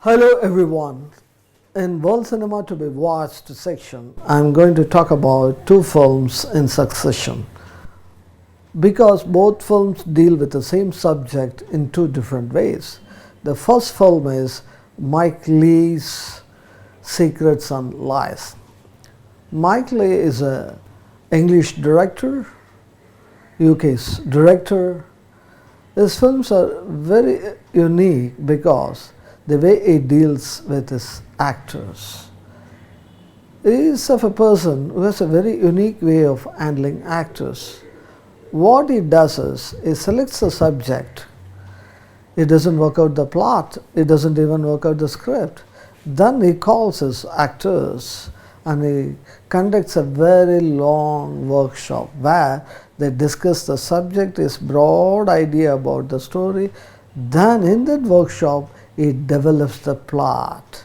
Hello everyone. In World Cinema to be Watched section, I am going to talk about two films in succession because both films deal with the same subject in two different ways. The first film is Mike Leigh's Secrets and Lies. Mike Leigh is an English director, UK's director. His films are very unique because the way he deals with his actors. He is of a person who has a very unique way of handling actors. What he does is, he selects a subject. He doesn't work out the plot. He doesn't even work out the script. Then he calls his actors and he conducts a very long workshop where they discuss the subject, his broad idea about the story. Then in that workshop, he develops the plot.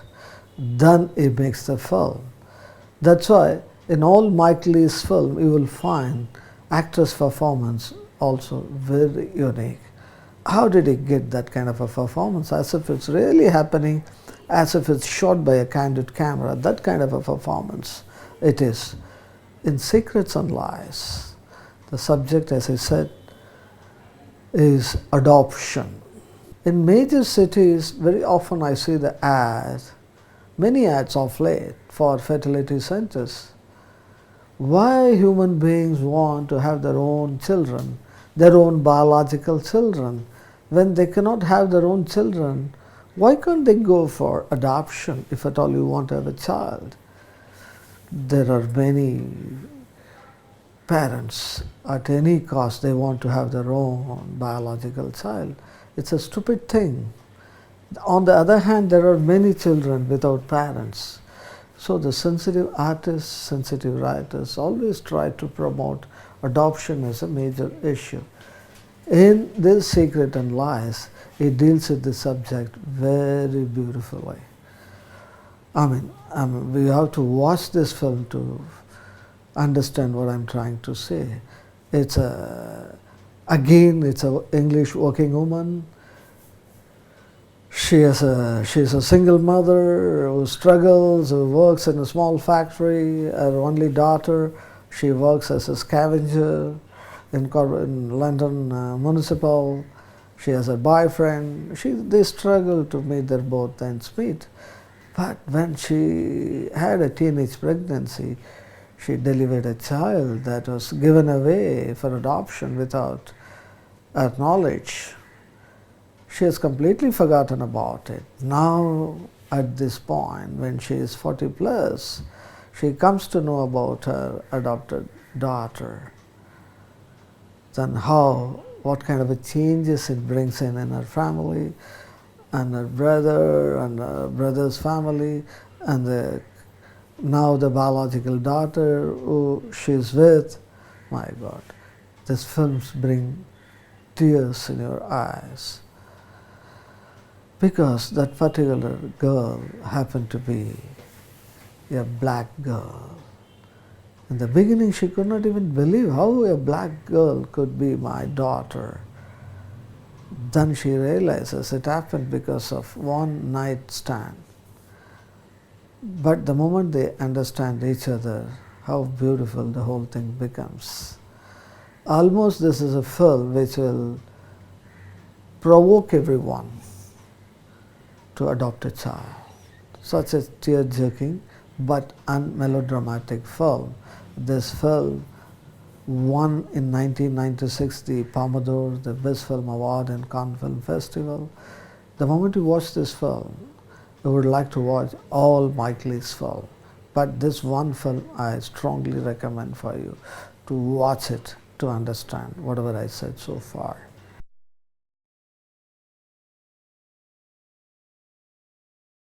Then he makes the film. That's why in all Mike Leigh's film, you will find actors' performance also very unique. How did he get that kind of a performance? As if it's really happening, as if it's shot by a candid camera. That kind of a performance it is. In Secrets and Lies, the subject, as I said, is adoption. In major cities, very often I see the ads, many ads of late for fertility centers. Why human beings want to have their own children, their own biological children, when they cannot have their own children? Why can't they go for adoption if at all you want to have a child? There are many parents, at any cost, they want to have their own biological child. It's a stupid thing. On the other hand, there are many children without parents. So the sensitive artists, sensitive writers always try to promote adoption as a major issue. In this Secret and Lies, it deals with the subject very beautifully. I mean, we have to watch this film to understand what I'm trying to say. It's it's an English working woman. She's a single mother who struggles, who works in a small factory. Her only daughter, she works as a scavenger in London Municipal. She has a boyfriend. They struggle to make their both ends meet. But when she had a teenage pregnancy, she delivered a child that was given away for adoption without her knowledge. She has completely forgotten about it. Now, at this point, when she is 40 plus, she comes to know about her adopted daughter. Then what kind of a changes it brings in her family, and her brother, and her brother's family, and now the biological daughter who she's with. My God, these films bring tears in your eyes. Because that particular girl happened to be a black girl. In the beginning, she could not even believe how a black girl could be my daughter. Then she realizes it happened because of one night stand. But the moment they understand each other, how beautiful the whole thing becomes. Almost this is a film which will provoke everyone to adopt a child. Such a tear-jerking but unmelodramatic film. This film won in 1996 the Palme d'Or, the Best Film Award in Cannes Film Festival. The moment you watch this film, you would like to watch all Mike Leigh's film. But this one film I strongly recommend for you to watch it to understand whatever I said so far.